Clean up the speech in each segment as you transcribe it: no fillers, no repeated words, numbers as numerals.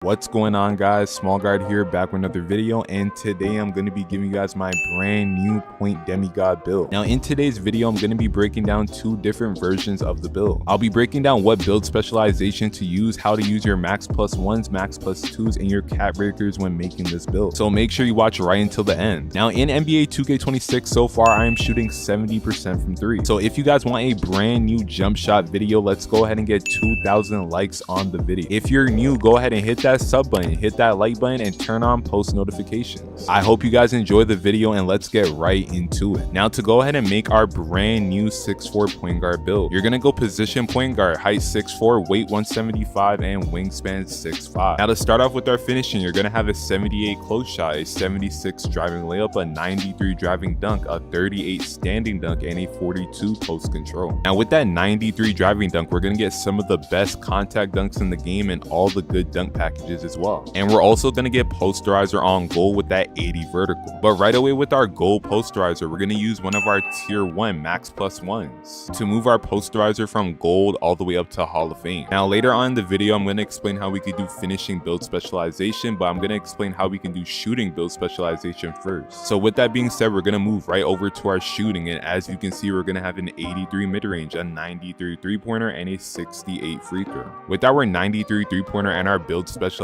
What's going on, guys? Small Guard here, back with another video, and today I'm going to be giving you guys my brand new point demigod build. Now in today's video I'm going to be breaking down two different versions of the build. I'll be breaking down what build specialization to use, how to use your max plus ones, max plus twos, and your cap breakers when making this build, so make sure you watch right until the end. Now in NBA 2K26 so far I am shooting 70% from 3, so if you guys want a brand new jump shot video, let's go ahead and get 2,000 likes on the video. If you're new, go ahead and hit that sub button, hit that like button, and turn on post notifications. I hope you guys enjoy the video, and let's get right into it. Now to go ahead and make our brand new 6'4" point guard build, you're gonna go position point guard, height 6'4", weight 175, and wingspan 6'5". Now to start off with our finishing, you're gonna have a 78 close shot, a 76 driving layup, a 93 driving dunk, a 38 standing dunk, and a 42 post control. Now with that 93 driving dunk, we're gonna get some of the best contact dunks in the game and all the good dunk packages as well. And we're also gonna get posterizer on goal with that 80 vertical. But right away with our goal posterizer, we're gonna use one of our tier 1 max plus ones to move our posterizer from gold all the way up to Hall of Fame. Now later on in the video, I'm gonna explain how we could do finishing build specialization, but I'm gonna explain how we can do shooting build specialization first. So with that being said, we're gonna move right over to our shooting, and as you can see, we're gonna have an 83 mid-range, a 93 three-pointer, and a 68 free throw. With our 93 three-pointer and our build specialization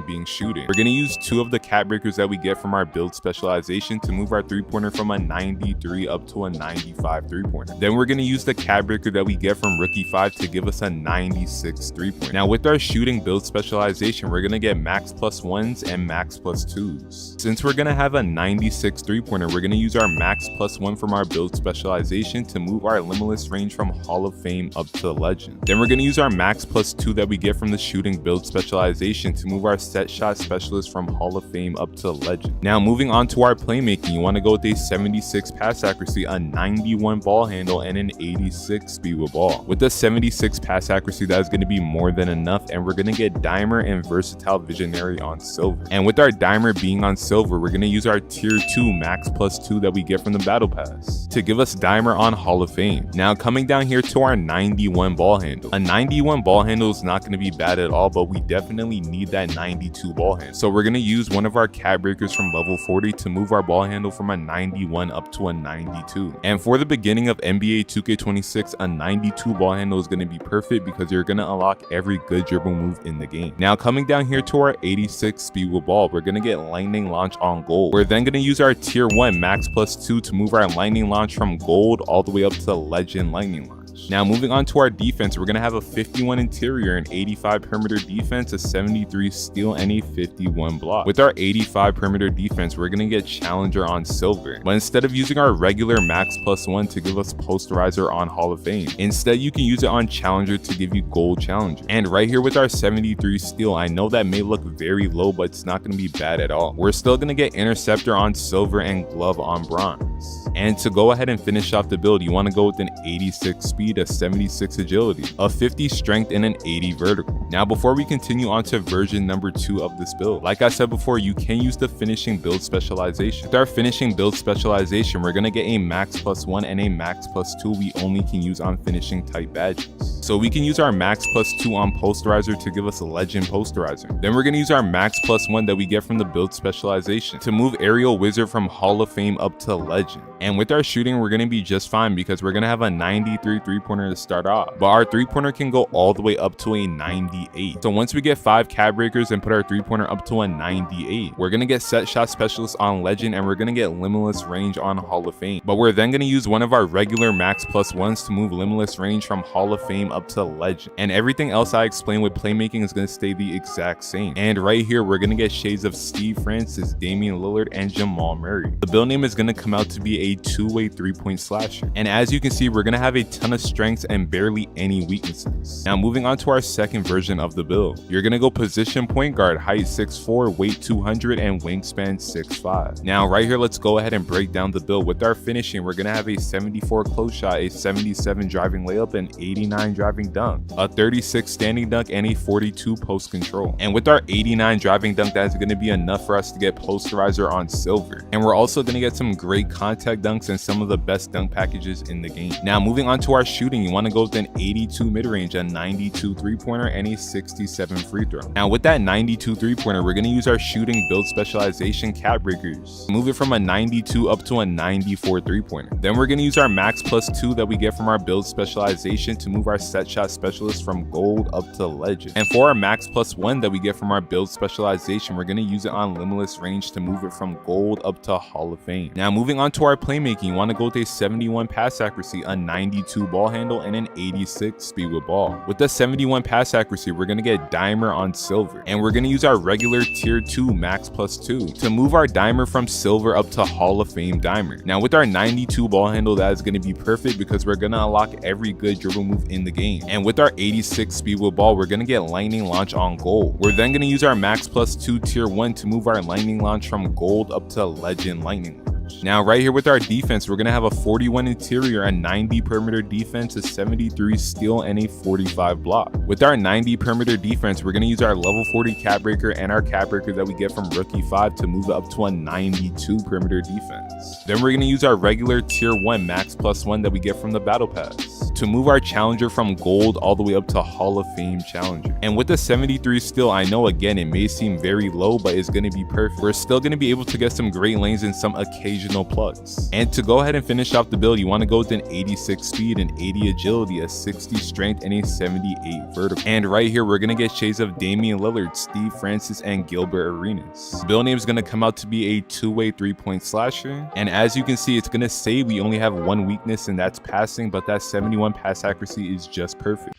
being shooting, we're gonna use two of the cap breakers that we get from our build specialization to move our three-pointer from a 93 up to a 95 three-pointer. Then we're gonna use the cap breaker that we get from rookie 5 to give us a 96 three-pointer. Now with our shooting build specialization, we're gonna get max plus ones and max plus twos. Since we're gonna have a 96 three-pointer, we're gonna use our max plus one from our build specialization to move our limitless range from Hall of Fame up to legend. Then we're gonna use our max plus 2 that we get from the shooting build specialization to move our set shot specialist from Hall of Fame up to legend. Now moving on to our playmaking, you want to go with a 76 pass accuracy, a 91 ball handle, and an 86 speed with ball. With the 76 pass accuracy, that is going to be more than enough, and we're going to get dimer and versatile visionary on silver. And with our dimer being on silver, we're going to use our tier 2 max plus 2 that we get from the battle pass to give us dimer on Hall of Fame. Now coming down here to our 91 ball handle, a 91 ball handle is not going to be bad at all, but we definitely need that 92 ball handle. So we're going to use one of our cap breakers from level 40 to move our ball handle from a 91 up to a 92. And for the beginning of NBA 2K26, a 92 ball handle is going to be perfect because you're going to unlock every good dribble move in the game. Now coming down here to our 86 speed with ball, we're going to get lightning launch on gold. We're then going to use our tier 1 max plus 2 to move our lightning launch from gold all the way up to legend lightning launch. Now moving on to our defense, we're going to have a 51 interior, an 85 perimeter defense, a 73 steal, and a 51 block. With our 85 perimeter defense, we're going to get challenger on silver, but instead of using our regular max plus 1 to give us posterizer on Hall of Fame, instead you can use it on challenger to give you gold challenger. And right here with our 73 steal, I know that may look very low, but it's not going to be bad at all. We're still going to get interceptor on silver and glove on bronze. And to go ahead and finish off the build, you want to go with an 86 speed, a 76 agility, a 50 strength, and an 80 vertical. Now before we continue on to version number 2 of this build, like I said before, you can use the finishing build specialization. With our finishing build specialization, we're going to get a max plus 1 and a max plus 2 we only can use on finishing type badges. So we can use our max plus 2 on posterizer to give us a legend posterizer. Then we're going to use our max plus 1 that we get from the build specialization to move aerial wizard from Hall of Fame up to legend. And with our shooting, we're going to be just fine because we're going to have a 93 three-pointer to start off, but our three-pointer can go all the way up to a 98. So once we get 5 cap breakers and put our three-pointer up to a 98, we're going to get set shot specialist on legend, and we're going to get limitless range on Hall of Fame. But we're then going to use one of our regular max plus ones to move limitless range from Hall of Fame up to legend. And everything else I explained with playmaking is going to stay the exact same. And right here, we're going to get shades of Steve Francis, Damian Lillard, and Jamal Murray. The build name is going to come out to be a two-way three-point slasher. And as you can see, we're going to have a ton of strengths and barely any weaknesses. Now moving on to our second version of the build, you're going to go position point guard, height 6'4", weight 200, and wingspan 6'5". Now right here, let's go ahead and break down the build. With our finishing, we're going to have a 74 close shot, a 77 driving layup, an 89 driving dunk, a 36 standing dunk, and a 42 post control. And with our 89 driving dunk, that's going to be enough for us to get posterizer on silver. And we're also going to get some great contact contact dunks and some of the best dunk packages in the game. Now moving on to our shooting, you want to go with an 82 mid-range, a 92 three-pointer, and a 67 free throw. Now with that 92 three-pointer, we're going to use our shooting build specialization cap breakers. Move it from a 92 up to a 94 three-pointer. Then we're going to use our max +2 that we get from our build specialization to move our set shot specialist from gold up to legend. And for our max +1 that we get from our build specialization, we're going to use it on limitless range to move it from gold up to Hall of Fame. Now moving on to our playmaking, you want to go with a 71 pass accuracy, a 92 ball handle, and an 86 speed with ball. With the 71 pass accuracy, we're going to get dimer on silver, and we're going to use our regular tier 2 max +2 to move our dimer from silver up to Hall of Fame dimer. Now with our 92 ball handle, that is going to be perfect because we're going to unlock every good dribble move in the game. And with our 86 speed with ball, we're going to get lightning launch on gold. We're then going to use our max +2 tier 1 to move our lightning launch from gold up to legend lightning launch. Now right here with our defense, we're going to have a 41 interior, a 90 perimeter defense, a 73 steal, and a 45 block. With our 90 perimeter defense, we're going to use our level 40 cap breaker and our cap breaker that we get from rookie 5 to move it up to a 92 perimeter defense. Then we're going to use our regular tier 1 max +1 that we get from the battle pass to move our challenger from gold all the way up to Hall of Fame challenger. And with the 73 steal, I know again it may seem very low, but it's going to be perfect. We're still going to be able to get some great lanes and some occasional plugs. And to go ahead and finish off the build, you want to go with an 86 speed, an 80 agility, a 60 strength, and a 78 vertical. And right here we're going to get shades of Damian Lillard, Steve Francis, and Gilbert Arenas. The build name is going to come out to be a two-way three-point slasher, and as you can see, it's going to say we only have one weakness, and that's passing, but that 71 pass accuracy is just perfect.